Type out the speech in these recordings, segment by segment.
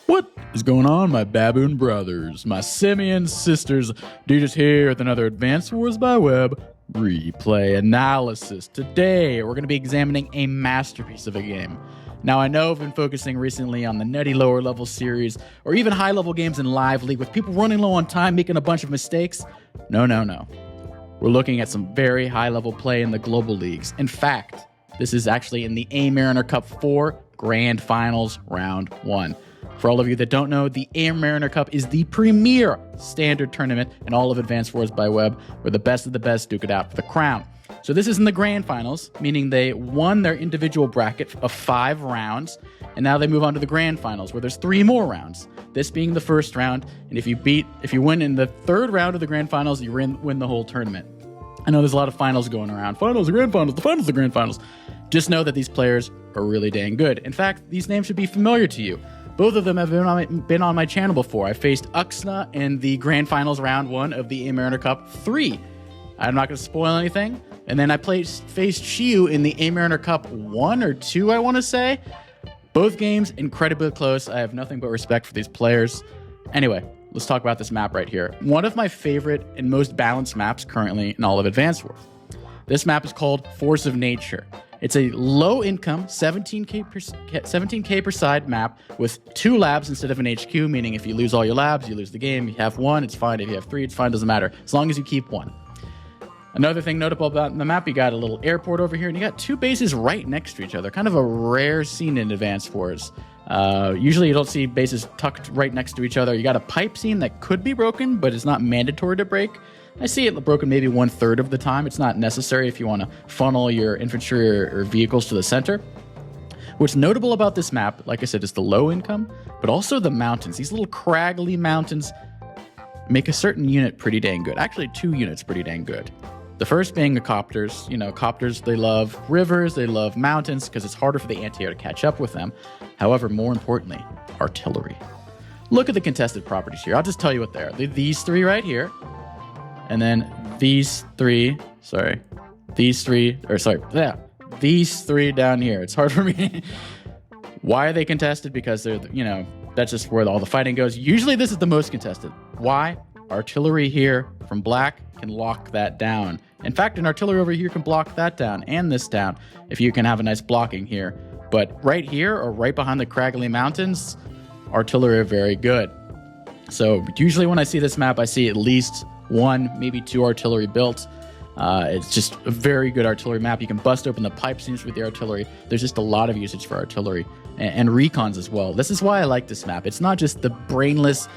What is going on, my baboon brothers, my simian sisters? Just here with another Advanced Wars by Web replay analysis. Today, we're going to be examining a masterpiece of a game. Now, I know I've been focusing recently on the nutty lower level series, or even high level games in Live League with people running low on time, making a bunch of mistakes. No. We're looking at some very high level play in the global leagues. In fact, this is actually in the AMariner Cup 4 Grand Finals Round 1. For all of you that don't know, the AMariner Cup is the premier standard tournament in all of Advanced Wars by Web, where the best of the best duke it out for the crown. So this is in the Grand Finals, meaning they won their individual bracket of 5 rounds, and now they move on to the Grand Finals, where there's 3 more rounds. This being the first round, and if you win in the 3rd round of the Grand Finals, you win the whole tournament. I know there's a lot of finals going around. Finals, the Grand Finals, the Finals, the Grand Finals. Just know that these players are really dang good. In fact, these names should be familiar to you. Both of them have been on my channel before. I faced Uxna in the Grand Finals Round 1 of the AMariner Cup 3. I'm not going to spoil anything. And then I faced Shiu in the AMariner Cup 1 or 2, I want to say. Both games incredibly close. I have nothing but respect for these players. Anyway, let's talk about this map right here. One of my favorite and most balanced maps currently in all of Advanced Wars. This map is called Force of Nature. It's a low-income 17k per side map with 2 labs instead of an HQ, meaning if you lose all your labs, you lose the game. You have 1, it's fine. If you have 3, it's fine. Doesn't matter, as long as you keep 1. Another thing notable about the map, you got a little airport over here, and you got 2 bases right next to each other. Kind of a rare scene in Advanced Wars. Usually you don't see bases tucked right next to each other. You got a pipe scene that could be broken, but it's not mandatory to break. I see it broken maybe 1/3 of the time. It's not necessary if you want to funnel your infantry or vehicles to the center. What's notable about this map, like I said, is the low income, but also the mountains. These little craggly mountains make a certain unit pretty dang good. Actually, 2 units pretty dang good. The first being the copters. You know, copters, they love rivers, they love mountains, because it's harder for the anti-air to catch up with them. However, more importantly, artillery. Look at the contested properties here. I'll just tell you what they are. These 3 right here. And then these 3 down here. It's hard for me. Why are they contested? Because they're, that's just where all the fighting goes. Usually this is the most contested. Why? Artillery here from black can lock that down. In fact, an artillery over here can block that down and this down if you can have a nice blocking here. But right here or right behind the craggly mountains, artillery are very good. So usually when I see this map, I see at least 1, maybe 2 artillery built. It's just a very good artillery map. You can bust open the pipe seams with the artillery. There's just a lot of usage for artillery and recons as well. This is why I like this map. It's not just the brainless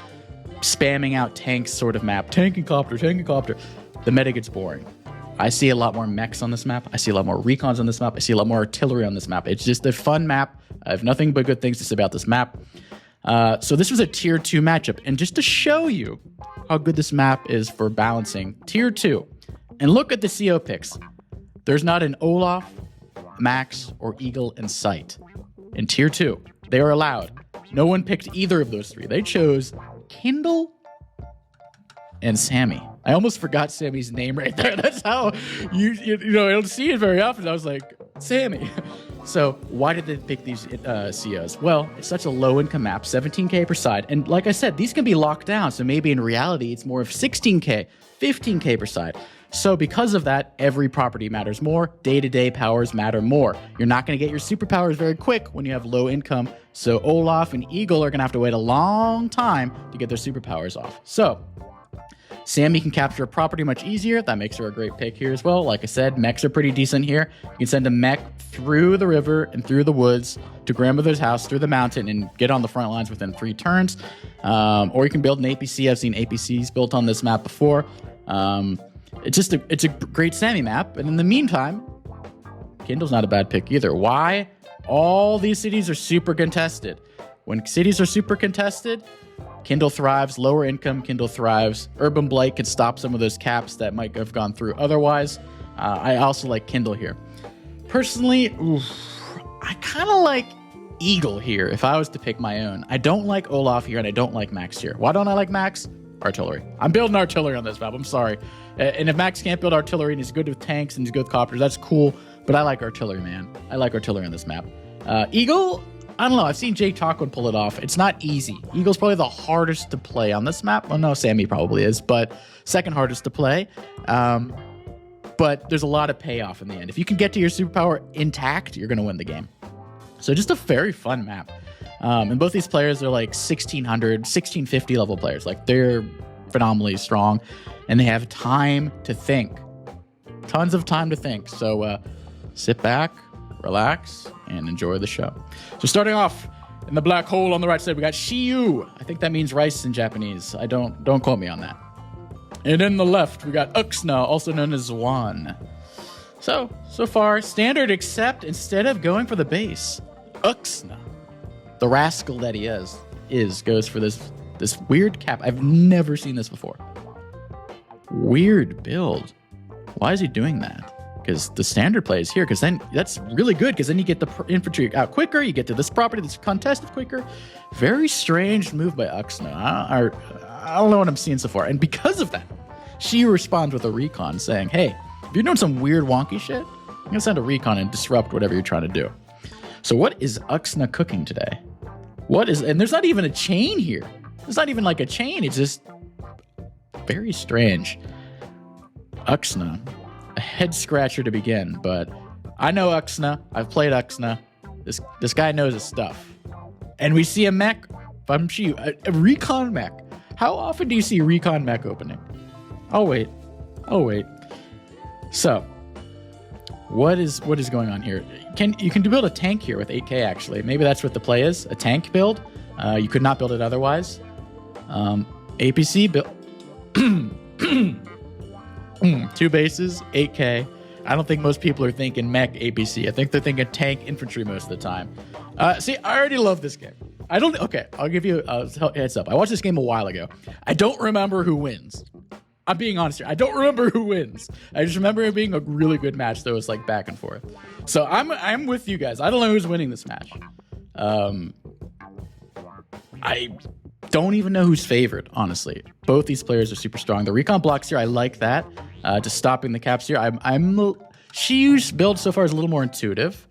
spamming out tanks sort of map. Tank and copter. The meta gets boring. I see a lot more mechs on this map. I see a lot more recons on this map. I see a lot more artillery on this map. It's just a fun map. I have nothing but good things to say about this map. So this was a tier 2 matchup. And just to show you how good this map is for balancing tier 2. And look at the CO picks. There's not an Olaf, Max, or Eagle in sight. In tier 2, they are allowed. No one picked either of those 3. They chose Kindle and Sammy. I almost forgot Sammy's name right there. That's how you I don't see it very often. I was like, Sammy. So why did they pick these COs? Well, it's such a low-income map, 17k per side. And like I said, these can be locked down. So maybe in reality, it's more of 16k, 15k per side. So because of that, every property matters more. Day-to-day powers matter more. You're not going to get your superpowers very quick when you have low income. So Olaf and Eagle are going to have to wait a long time to get their superpowers off. So Sammy can capture a property much easier. That makes her a great pick here as well. Like I said, mechs are pretty decent here. You can send a mech through the river and through the woods to grandmother's house, through the mountain, and get on the front lines within 3 turns. Or you can build an APC. I've seen APCs built on this map before. It's a great Sammy map. And in the meantime, Kindle's not a bad pick either. Why? All these cities are super contested. When cities are super contested, Kindle thrives. Lower income, Kindle thrives. Urban Blight could stop some of those caps that might have gone through otherwise. I also like Kindle here. Personally, I kind of like Eagle here if I was to pick my own. I don't like Olaf here and I don't like Max here. Why don't I like Max? Artillery. I'm building artillery on this map. I'm sorry. And if Max can't build artillery and he's good with tanks and he's good with copters, that's cool. But I like artillery, man. I like artillery on this map. Eagle, I don't know. I've seen Jake Talkwood pull it off. It's not easy. Eagle's probably the hardest to play on this map. Well, no, Sammy probably is, but second hardest to play. But there's a lot of payoff in the end. If you can get to your superpower intact, you're going to win the game. So just a very fun map. And both these players are like 1600, 1650 level players. Like they're phenomenally strong and they have time to think. Tons of time to think. So sit back, relax, and enjoy the show. So starting off in the black hole on the right side, we got Shiyu. I think that means rice in Japanese. Don't quote me on that. And in the left, we got Uxna, also known as Zwan. So far, standard, except instead of going for the base, Uxna, the rascal that he goes for this weird cap. I've never seen this before. Weird build. Why is he doing that? Because the standard play is here, because then that's really good, because then you get the infantry out quicker, you get to this property that's contested quicker. Very strange move by Uxna. I don't know what I'm seeing so far. And because of that, she responds with a recon saying, hey, if you're doing some weird wonky shit, I'm going to send a recon and disrupt whatever you're trying to do. So what is Uxna cooking today? And there's not even a chain here. There's not even like a chain. It's just very strange. Uxna, a head scratcher to begin, but I know Uxna. I've played Uxna. This guy knows his stuff. And we see a mech from Shiyu, a recon mech. How often do you see recon mech opening? Oh wait. So, what is going on here? You can build a tank here with 8K actually. Maybe that's what the play is, a tank build. You could not build it otherwise. APC build 2 bases, 8K. I don't think most people are thinking mech APC. I think they're thinking tank infantry most of the time. See, I already love this game. Okay, I'll give you a heads up. I watched this game a while ago. I don't remember who wins. I'm being honest here. I don't remember who wins. I just remember it being a really good match that was like back and forth. So I'm with you guys. I don't know who's winning this match. I don't even know who's favored, honestly. Both these players are super strong. The recon blocks here, I like that. Just stopping the caps here. Shiyu's build so far is a little more intuitive.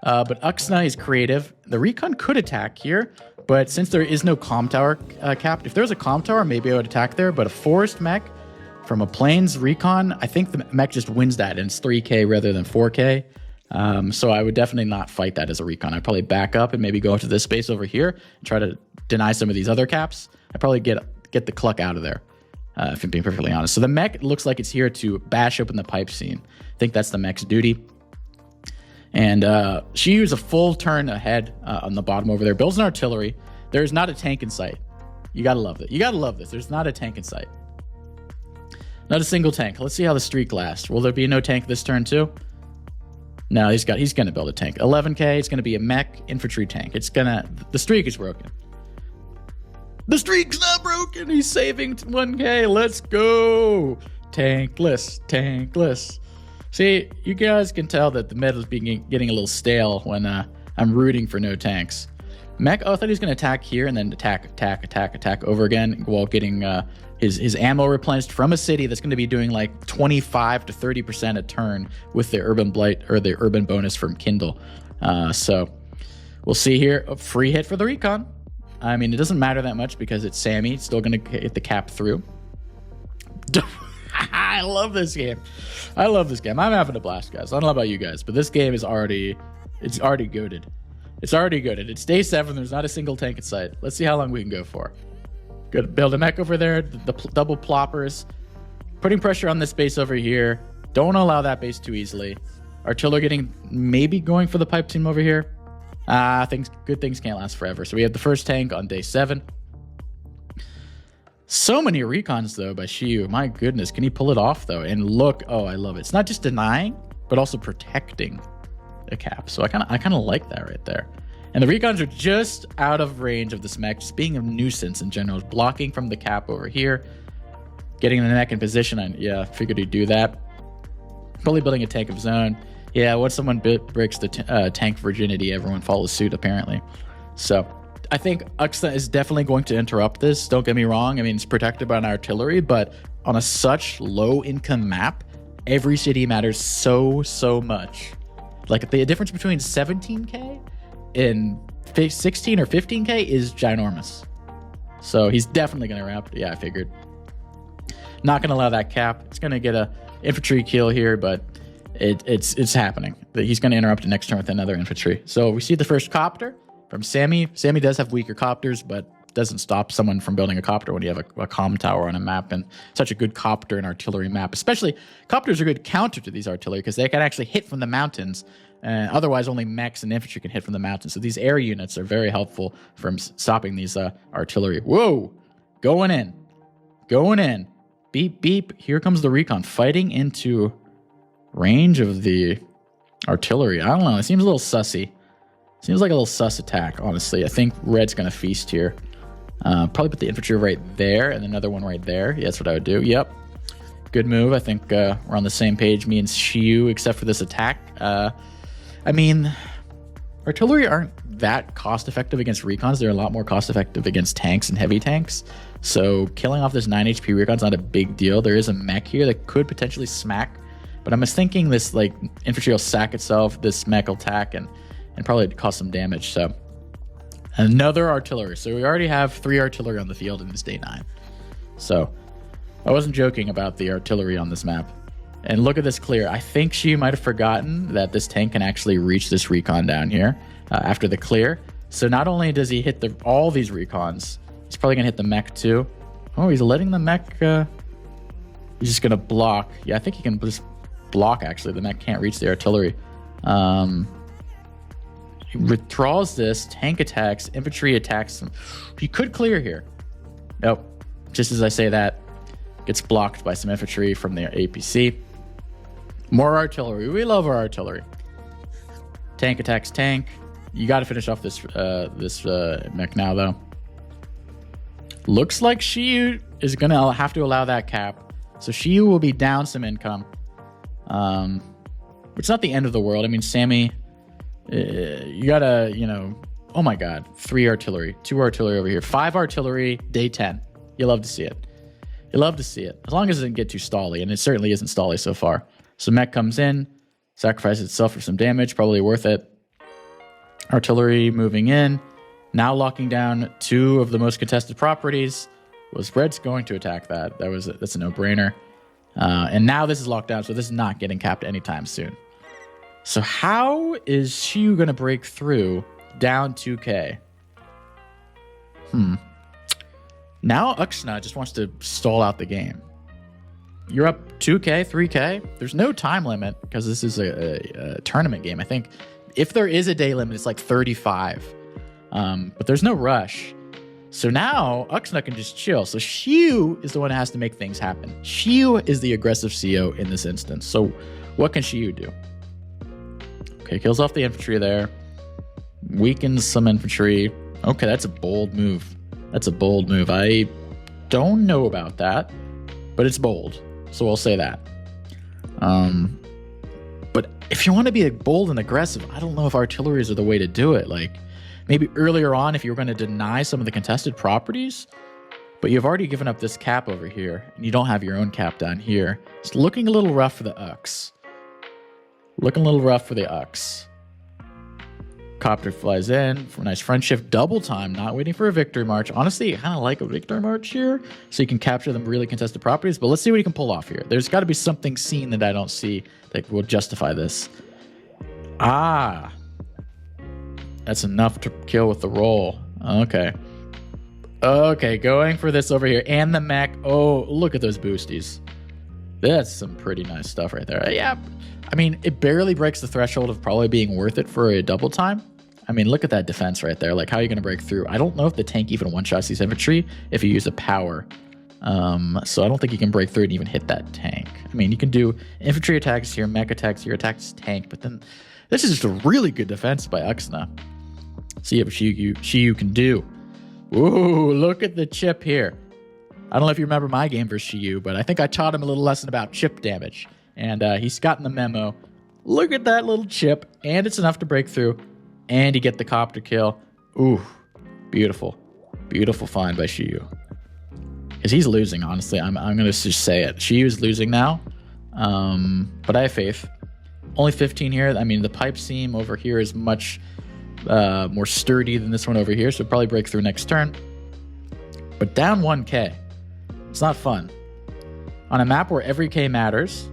But Uxna is creative. The recon could attack here, but since there is no comm tower capped, if there was a comm tower, maybe I would attack there. But a forest mech from a plains recon, I think the mech just wins that, and it's 3K rather than 4K. So I would definitely not fight that as a recon. I'd probably back up and maybe go into this space over here and try to deny some of these other caps. I'd probably get the Cluck out of there, if I'm being perfectly honest. So the mech looks like it's here to bash open the pipe scene. I think that's the mech's duty. And she used a full turn ahead on the bottom over there. Builds an artillery. There's not a tank in sight. You gotta love it. You gotta love this. There's not a tank in sight. Not a single tank. Let's see how the streak lasts. Will there be no tank this turn too? No, he's gonna build a tank. 11K. It's gonna be a mech infantry tank. The streak is broken. The streak's not broken. He's saving 1K. Let's go. Tankless. See, you guys can tell that the meta's getting a little stale when I'm rooting for no tanks. Mech, I thought he was going to attack here and then attack over again while getting his ammo replenished from a city that's going to be doing like 25 to 30% a turn with the Urban Blight or the Urban bonus from Kindle. So we'll see here. A free hit for the recon. I mean, it doesn't matter that much because it's Sammy. It's still going to hit the cap through. I love this game. I'm having a blast, guys. I don't know about you guys, but this game is already goated. It's day 7. There's not a single tank in sight. Let's see how long we can go for. Good. Build a mech over there. The double ploppers. Putting pressure on this base over here. Don't allow that base too easily. Artillery maybe going for the pipe team over here. Good things can't last forever. So we have the first tank on day 7. So many recons, though, by Shiyu. My goodness, can he pull it off, though? And look, oh, I love it. It's not just denying, but also protecting a cap. So I kind of like that right there. And the recons are just out of range of this mech, just being a nuisance in general. Blocking from the cap over here, getting the mech in position. Figured he'd do that. Probably building a tank of his own. Yeah, once someone breaks the tank virginity, everyone follows suit, apparently. So I think Uxna is definitely going to interrupt this. Don't get me wrong. I mean, it's protected by an artillery, but on such low income map, every city matters so much. Like the difference between 17K and 16 or 15k is ginormous. So he's definitely going to ramp. Yeah, I figured. Not going to allow that cap. It's going to get a infantry kill here, but it's happening. He's going to interrupt the next turn with another infantry. So we see the first copter from Sammy. Sammy does have weaker copters, but doesn't stop someone from building a copter when you have a comm tower on a map, and such a good copter and artillery map. Especially copters are good counter to these artillery because they can actually hit from the mountains. Otherwise, only mechs and infantry can hit from the mountains. So these air units are very helpful from stopping these artillery. Whoa! Going in. Going in. Beep, beep. Here comes the recon fighting into range of the artillery. I don't know. It seems a little sussy. Seems like a little sus attack, honestly. I think red's going to feast here. Probably put the infantry right there and another one right there. Yeah, that's what I would do. Yep. Good move. I think we're on the same page, me and Shiyu, except for this attack. I mean, artillery aren't that cost-effective against recons. They're a lot more cost-effective against tanks and heavy tanks. So killing off this 9 HP recon's not a big deal. There is a mech here that could potentially smack. But I'm just thinking this like infantry will sack itself, this mech will attack, and probably cause some damage. So another artillery. So we already have 3 artillery on the field in this day 9. So I wasn't joking about the artillery on this map. And look at this clear. I think she might have forgotten that this tank can actually reach this recon down here after the clear. So not only does he hit all these recons, he's probably going to hit the mech too. Oh, he's letting the mech... he's just going to block. Yeah, I think he can just block, actually. The mech can't reach the artillery. He withdraws this. Tank attacks. Infantry attacks him. He could clear here. Nope. Just as I say that, gets blocked by some infantry from the APC. More artillery. We love our artillery. Tank attacks tank. You got to finish off this mech now, though. Looks like Shiyu is going to have to allow that cap. So Shiyu will be down some income. It's not the end of the world. I mean, Sammy, you got to, oh my God, 3 artillery, 2 artillery over here, 5 artillery, day 10. You love to see it. You love to see it. As long as it doesn't get too stally, and it certainly isn't stally so far. So mech comes in, sacrifices itself for some damage, probably worth it. Artillery moving in. Now locking down 2 of the most contested properties. Was red's going to attack that? That's a no-brainer. And now this is locked down, so this is not getting capped anytime soon. So how is Shiyu going to break through down 2k? Now Uxna just wants to stall out the game. You're up 2k, 3k. There's no time limit because this is a tournament game. I think if there is a day limit, it's like 35. But there's no rush. So now Uxna can just chill. So Shiyu is the one that has to make things happen. Shiyu is the aggressive CO in this instance. So what can Shiyu do? Okay, kills off the infantry there. Weakens some infantry. Okay, that's a bold move. That's a bold move. I don't know about that, but it's bold. So we'll say that. But if you want to be bold and aggressive, I don't know if artilleries are the way to do it. Like, maybe earlier on, if you were going to deny some of the contested properties, but you've already given up this cap over here, and you don't have your own cap down here. It's looking a little rough for the Ux. Looking a little rough for the Ux. Copter flies in for a nice front shift. Double time, not waiting for a victory march. Honestly, I kind of like a victory march here, so you can capture them really contested properties, but let's see what you can pull off here. There's got to be something seen that I don't see that will justify this. Ah. That's enough to kill with the roll. Okay. Okay, going for this over here. And the mech. Oh, look at those boosties. That's some pretty nice stuff right there. Yeah. I mean, it barely breaks the threshold of probably being worth it for a double time. I mean, look at that defense right there. Like, how are you going to break through? I don't know if the tank even one-shots these infantry if you use a power. So I don't think you can break through and even hit that tank. I mean, you can do infantry attacks here, mech attacks here, attacks tank, but then this is just a really good defense by Uxna. See what Shiyu can do. Ooh, look at the chip here. I don't know if you remember my game versus Shiyu, but I think I taught him a little lesson about chip damage. And he's gotten the memo. Look at that little chip. And it's enough to break through. And you get the copter kill. Ooh, beautiful. Beautiful find by Shiyu. Because he's losing, honestly. I'm going to just say it. Shiyu's losing now. But I have faith. Only 15 here. I mean, the pipe seam over here is much more sturdy than this one over here, so probably break through next turn. But down 1k, it's not fun. On a map where every K matters,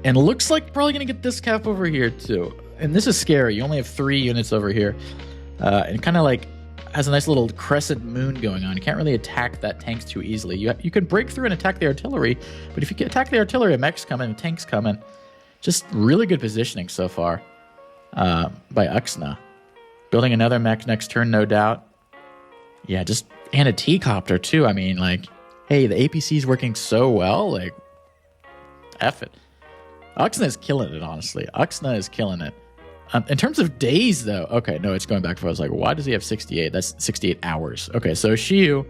and looks like probably going to get this cap over here too. And this is scary. You only have 3 units over here. And kind of like has a nice little crescent moon going on. You can't really attack that tanks too easily. You can break through and attack the artillery, but if you attack the artillery, a mech's coming, a tank's coming. Just really good positioning so far by Uxna. Building another mech next turn, no doubt. Yeah, just and a T-copter too. I mean, like, hey, the APC is working so well. Like, F it. Uxna is killing it, honestly. Uxna is killing it. In terms of days, though, okay, no, it's going back for. I was like, why does he have 68? That's 68 hours. Okay, so Shiyu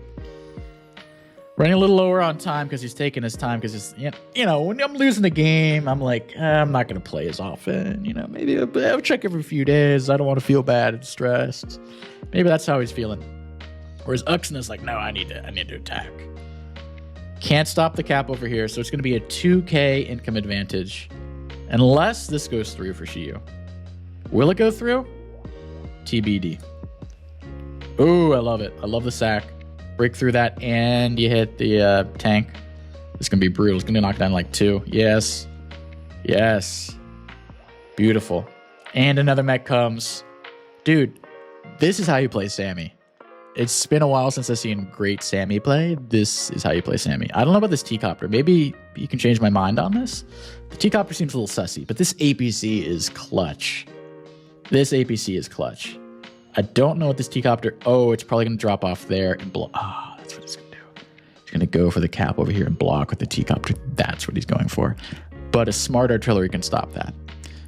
running a little lower on time because he's taking his time because he's, you know, when I'm losing the game, I'm like, I'm not going to play as often. You know, maybe I'll check every few days. I don't want to feel bad and stressed. Maybe that's how he's feeling. Whereas Uxna's like, no, I need to attack. Can't stop the cap over here, so it's going to be a 2k income advantage unless this goes through for Shiyu. Will it go through? TBD. Ooh, I love it. I love the sack. Break through that, and you hit the tank. It's going to be brutal. It's going to knock down like 2. Yes. Yes. Beautiful. And another mech comes. Dude, this is how you play Sammy. It's been a while since I've seen great Sammy play. This is how you play Sammy. I don't know about this T-copter. Maybe you can change my mind on this. The T-copter seems a little sussy, but this APC is clutch. This APC is clutch. I don't know what this T-copter... Oh, it's probably going to drop off there and block. Ah, that's what it's going to do. He's going to go for the cap over here and block with the T-copter. That's what he's going for. But a smart artillery can stop that.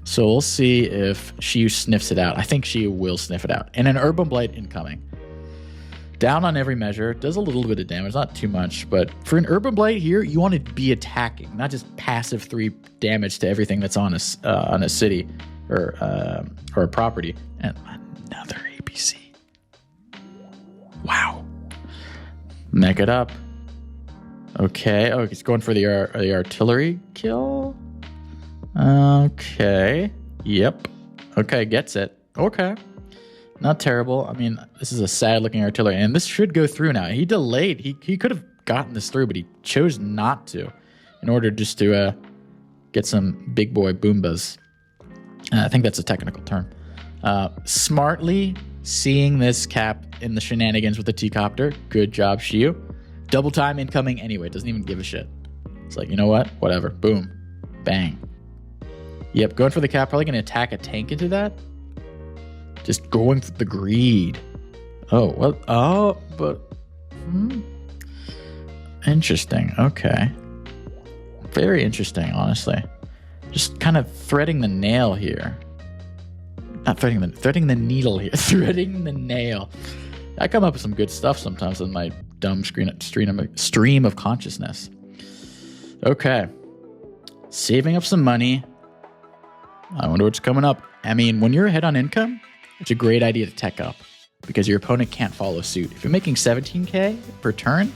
So we'll see if Shiyu sniffs it out. I think Shiyu will sniff it out. And an Urban Blight incoming. Down on every measure. Does a little bit of damage. Not too much. But for an Urban Blight here, you want to be attacking. Not just passive 3 damage to everything that's on a city. Or a property. And another APC. Wow. Mech it up. Okay. Oh, he's going for the artillery kill. Okay. Yep. Okay, gets it. Okay. Not terrible. I mean, this is a sad-looking artillery, and this should go through now. He delayed. He could have gotten this through, but he chose not to in order just to get some big boy boombas. I think that's a technical term. Smartly seeing this cap in the shenanigans with the T-copter. Good job, Shiyu. Double time incoming anyway. Doesn't even give a shit. It's like, you know what? Whatever. Boom. Bang. Yep, going for the cap. Probably going to attack a tank into that. Just going for the greed. Oh, what? Oh, but... Interesting. Okay. Very interesting, honestly. Just kind of threading the nail here. Not threading the needle here. Threading the nail. I come up with some good stuff sometimes in my dumb stream of consciousness. Okay. Saving up some money. I wonder what's coming up. I mean, when you're ahead on income, it's a great idea to tech up because your opponent can't follow suit. If you're making 17k per turn,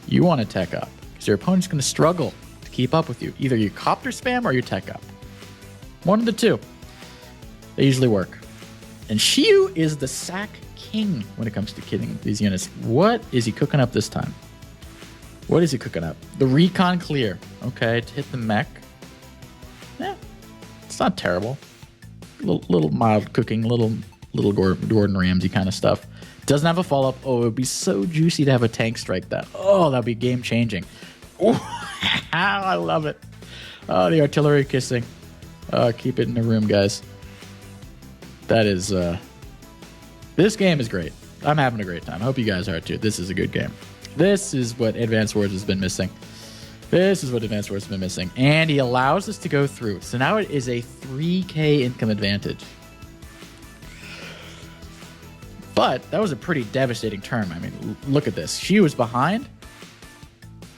you want to tech up because your opponent's going to struggle to keep up with you. Either you copter spam or you tech up. One of the two. They usually work. And Shiyu is the sack king when it comes to killing these units. What is he cooking up this time? What is he cooking up? The recon clear. Okay, to hit the mech. Yeah, it's not terrible. Little mild cooking, little Gordon Ramsay kind of stuff. Doesn't have a follow-up. Oh, it would be so juicy to have a tank strike that. Oh, that would be game-changing. Oh, I love it. Oh, the artillery kissing. Keep it in the room, guys. That is... This game is great. I'm having a great time. I hope you guys are too. This is a good game. This is what Advanced Wars has been missing. And he allows us to go through. So now it is a 3k income advantage. But that was a pretty devastating turn. I mean, look at this. She was behind.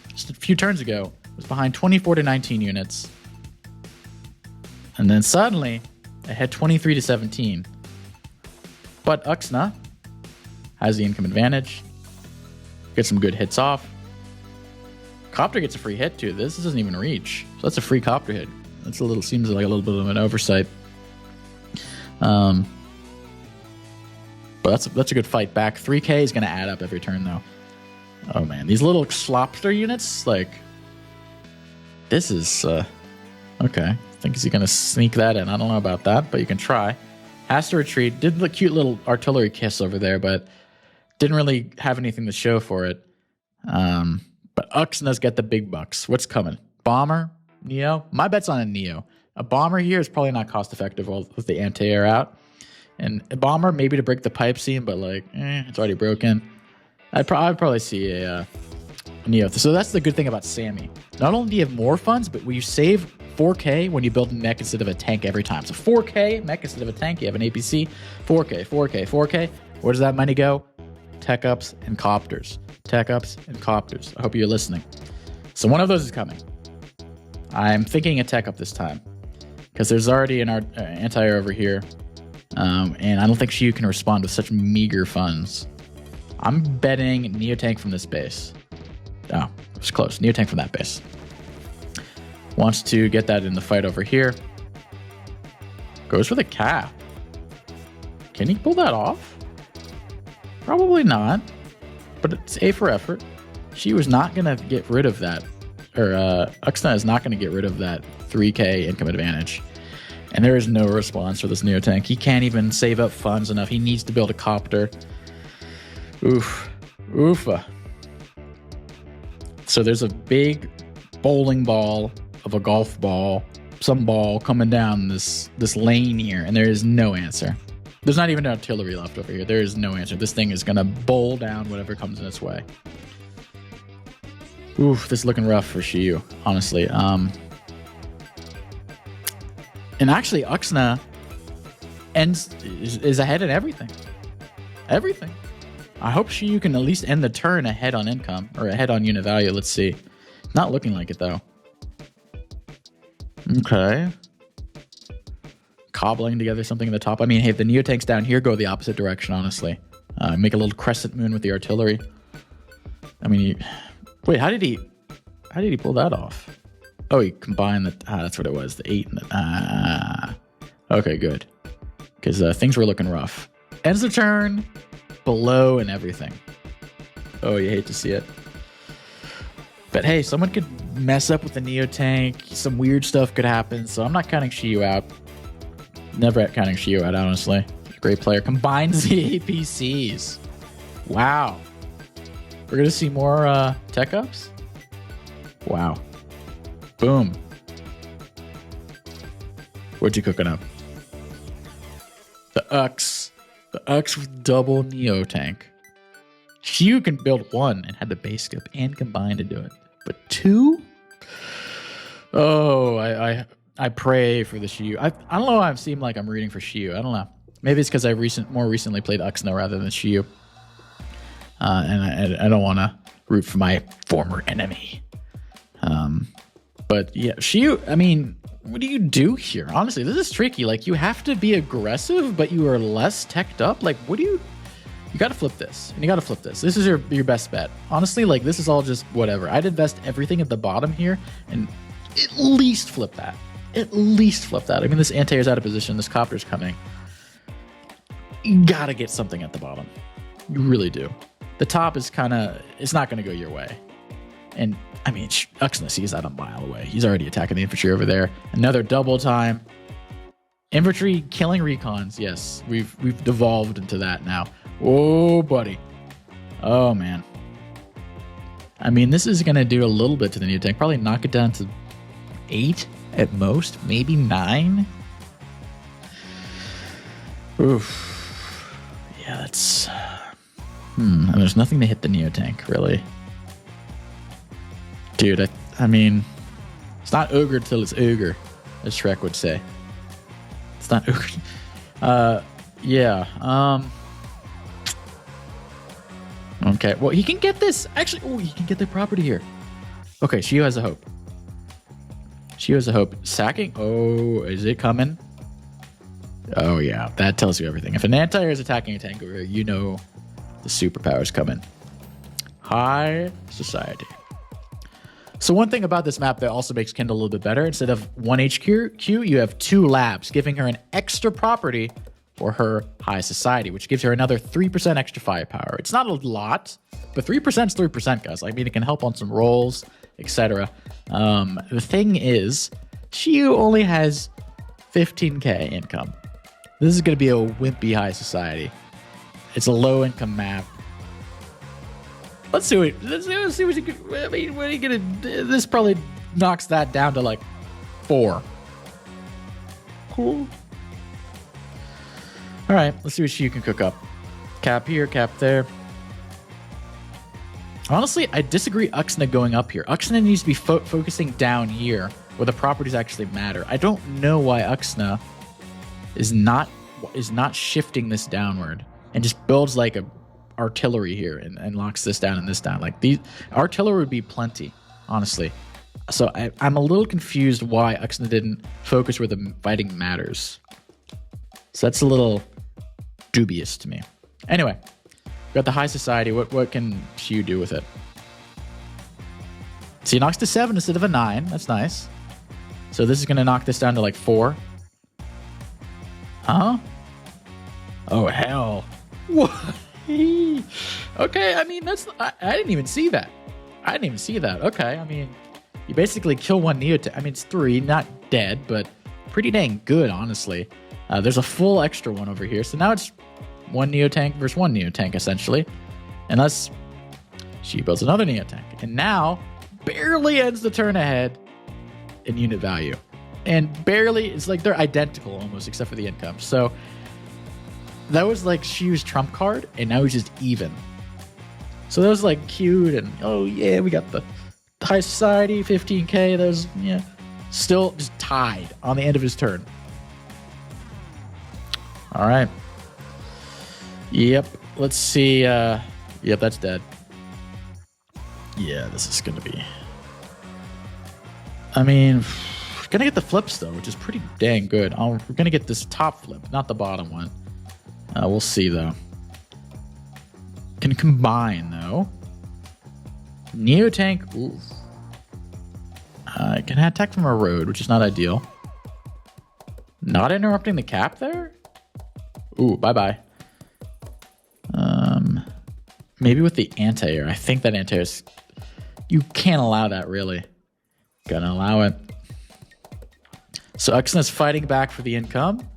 Just a few turns ago, was behind 24 to 19 units. And then suddenly, it had 23 to 17. But Uxna has the income advantage. Gets some good hits off. Copter gets a free hit too. This doesn't even reach. So that's a free copter hit. Seems like a little bit of an oversight. But that's a good fight back. 3K is going to add up every turn, though. Oh, man. These little Slopster units, like... This is... okay. I think he's going to sneak that in. I don't know about that, but you can try. Has to retreat. Did the cute little artillery kiss over there, but didn't really have anything to show for it. But Uxna's got the big bucks. What's coming? Bomber? Neo? My bet's on a Neo. A Bomber here is probably not cost-effective with the anti-air out. And a Bomber, maybe to break the pipe seam, but like, it's already broken. I'd probably see a Neo. So that's the good thing about Sammy. Not only do you have more funds, but you save 4K when you build a mech instead of a tank every time. So 4K mech instead of a tank, you have an APC. 4K, 4K, 4K. Where does that money go? Tech ups and copters. Tech ups and copters. I hope you're listening. So one of those is coming. I'm thinking a tech up this time because there's already an anti-air over here. And I don't think Shiyu can respond with such meager funds. I'm betting Neotank from this base. Oh, it was close. Neotank from that base. Wants to get that in the fight over here. Goes for the cap. Can he pull that off? Probably not. But it's A for effort. She was not going to get rid of that. Or Uxna is not going to get rid of that 3K income advantage. And there is no response for this Neotank. He can't even save up funds enough. He needs to build a copter. Oof. Oofa. So there's a big bowling ball of a golf ball, some ball coming down this lane here, and there is no answer. There's not even artillery left over here. There is no answer. This thing is going to bowl down whatever comes in its way. Oof, this is looking rough for Shiyu, honestly. And actually, Uxna is ahead in everything. Everything. I hope Shiyu can at least end the turn ahead on income, or ahead on unit value. Let's see. Not looking like it, though. Okay. Cobbling together something at the top. I mean, hey, if the Neotanks down here go the opposite direction, honestly. Make a little crescent moon with the artillery. I mean, wait, how did he pull that off? Oh, he combined the... that's what it was. The 8 and the... okay, good. Because things were looking rough. Ends the turn below and everything. Oh, you hate to see it. But hey, someone could mess up with the Neotank. Some weird stuff could happen. So I'm not counting Shiyu out. Never counting Shiyu out, honestly. Great player. Combines the APCs. Wow. We're going to see more tech ups? Wow. Boom. What'd you cooking up? The Ux. The Ux with double Neotank. Shiyu can build one and had the base skip and combine to do it. But two? Oh, I pray for the Shiyu. I don't know why I seem like I'm rooting for Shiyu. I don't know. Maybe it's because I more recently played Uxna rather than Shiyu. And I don't want to root for my former enemy. But yeah, Shiyu, I mean, what do you do here? Honestly, this is tricky. Like, you have to be aggressive, but you are less teched up. Like, what do you... You got to flip this, and you got to flip this. This is your best bet. Honestly, like, this is all just whatever. I'd invest everything at the bottom here and at least flip that. At least flip that. I mean, this anti-air's out of position. This copter's coming. You got to get something at the bottom. You really do. The top is kind of... It's not going to go your way. And, I mean, Uxna sees that a mile away. He's already attacking the infantry over there. Another double time. Infantry killing recons. Yes, we've devolved into that now. Oh, buddy. Oh, man. I mean, this is going to do a little bit to the Neotank. Probably knock it down to 8 at most. Maybe 9. Oof. Yeah, that's... And there's nothing to hit the Neotank, really. Dude, I mean... It's not ogre till it's ogre, as Shrek would say. It's not ogre. Yeah. Okay, well, he can get this. Actually, oh, he can get the property here. Okay, Shiyu has a hope. Shiyu has a hope. Sacking? Oh, is it coming? Oh, yeah, that tells you everything. If an anti-air is attacking a tank over here, you know the superpower's coming. High society. So one thing about this map that also makes Kendall a little bit better, instead of 1 HQ, you have 2 labs, giving her an extra property for her high society, which gives her another 3% extra firepower. It's not a lot, but 3% is 3%, guys. I mean, it can help on some rolls, etc. The thing is, she only has 15k income. This is going to be a wimpy high society. It's a low income map. Let's see what you can. I mean, what are you gonna? This probably knocks that down to like 4. Cool. All right, let's see what you can cook up. Cap here, cap there. Honestly, I disagree Uxna going up here. Uxna needs to be focusing down here where the properties actually matter. I don't know why Uxna is not shifting this downward and just builds like a artillery here and locks this down and this down. Like, the artillery would be plenty, honestly. So I'm a little confused why Uxna didn't focus where the fighting matters. So that's a little dubious to me. Anyway, got the high society. What can Xiu do with it? So he knocks to 7 instead of a 9. That's nice. So this is going to knock this down to like 4. Huh? Oh, hell. What? Okay, I mean, I didn't even see that. Okay, I mean, you basically kill one Neotank. I mean, it's 3, not dead, but pretty dang good, honestly. There's a full extra one over here, so now it's 1 Neotank versus 1 Neotank, essentially. Unless she builds another Neotank. And now, barely ends the turn ahead in unit value. And barely, it's like they're identical almost, except for the income. So that was like Xiu's trump card, and now he's just even. So that was like cute, and oh yeah, we got the high society, 15k. That was, yeah, still just tied on the end of his turn. All right. Yep. Let's see. Yep, that's dead. Yeah, this is gonna be. I mean, we're gonna get the flips though, which is pretty dang good. We're gonna get this top flip, not the bottom one. We'll see though. Can combine though. Neotank. Oof. Can attack from a road, which is not ideal. Not interrupting the cap there. Ooh, bye bye. Maybe with the anti-air. I think that anti-air is. You can't allow that, really. Gonna allow it. So Uxna's fighting back for the income.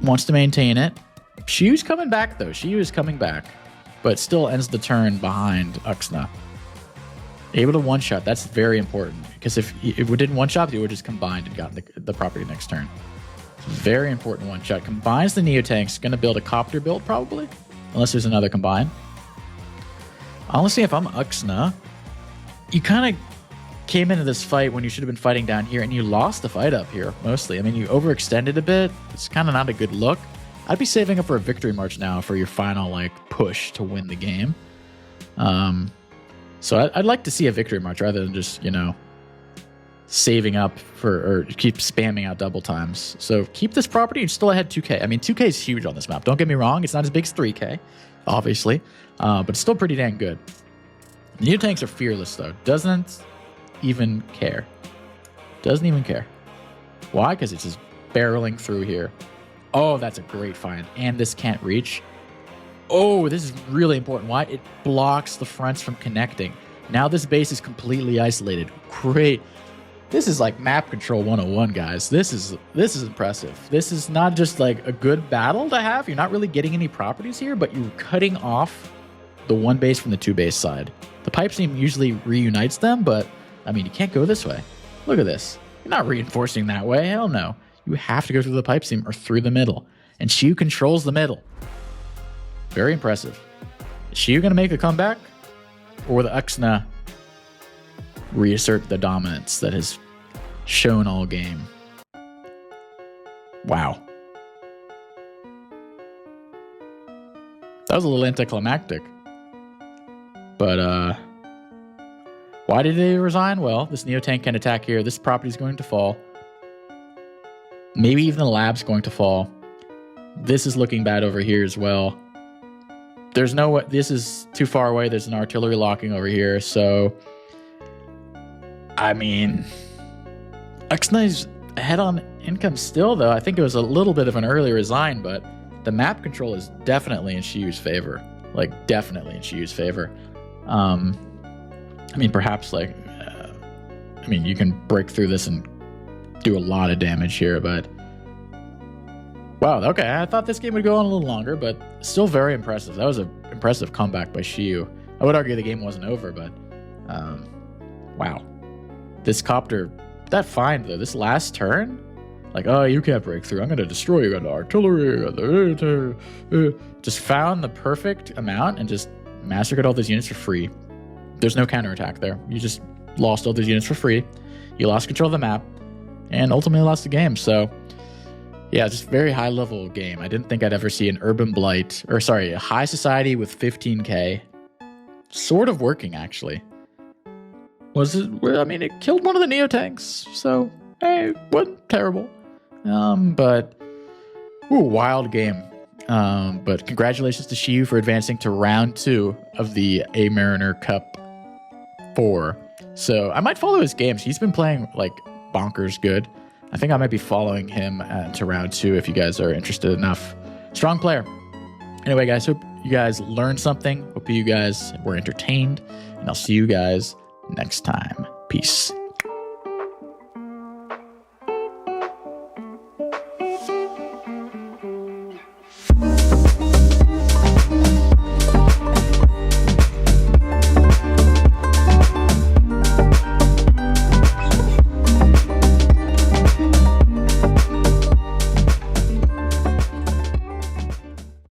Wants to maintain it. Xiu's coming back, though. Xiu is coming back. But still ends the turn behind Uxna. Able to one-shot. That's very important. Because if we didn't one-shot, he would just combined and gotten the property next turn. Very important one-shot. Combines the Neotanks. Going to build a copter build, probably. Unless there's another combine. Honestly, if I'm Uxna, you kind of came into this fight when you should have been fighting down here, and you lost the fight up here, mostly. I mean, you overextended a bit. It's kind of not a good look. I'd be saving up for a victory march now for your final, like, push to win the game. So I'd like to see a victory march rather than just, you know, saving up for, or keep spamming out double times. So keep this property. You're still ahead 2k. I mean, 2k is huge on this map. Don't get me wrong. It's not as big as 3k, obviously. But it's still pretty dang good. Neotanks are fearless, though. Doesn't even care. Doesn't even care. Why? Because it's just barreling through here. Oh, that's a great find. And this can't reach. Oh, this is really important. Why? It blocks the fronts from connecting. Now this base is completely isolated. Great. This is like map control 101, guys. This is impressive. This is not just like a good battle to have. You're not really getting any properties here, but you're cutting off the one base from the two base side. The pipe seam usually reunites them, but I mean, you can't go this way. Look at this. You're not reinforcing that way. Hell no. You have to go through the pipe seam or through the middle. And Xiu controls the middle. Very impressive. Is Xiu going to make a comeback? Or will the Uxna reassert the dominance that has shown all game? Wow. That was a little anticlimactic. But, why did they resign? Well, this Neotank can attack here. This property is going to fall. Maybe even the lab's going to fall. This is looking bad over here as well. There's no way. This is too far away. There's an artillery locking over here. So, I mean, Uxna is ahead on income still, though. I think it was a little bit of an early resign, but the map control is definitely in Shiyu's favor. Like, definitely in Shiyu's favor. I mean, perhaps, like, you can break through this and do a lot of damage here, but... Wow, okay, I thought this game would go on a little longer, but still very impressive. That was an impressive comeback by Shiyu. I would argue the game wasn't over, but... wow. This copter... That find, though, this last turn... Like, oh, you can't break through. I'm going to destroy you. Got the artillery. Just found the perfect amount and just massacred all those units for free. There's no counterattack there. You just lost all those units for free. You lost control of the map and ultimately lost the game. So, yeah, just very high level game. I didn't think I'd ever see an urban blight, or sorry, a high society with 15k. Sort of working, actually. Was it? I mean, it killed one of the Neo tanks. So, hey, wasn't terrible. But wild game. But congratulations to Shiyu for advancing to round 2 of the A Mariner Cup 4. So I might follow his games. He's been playing like bonkers good. I think I might be following him to round 2 if you guys are interested enough. Strong player. Anyway, guys, hope you guys learned something. Hope you guys were entertained, and I'll see you guys next time. Peace.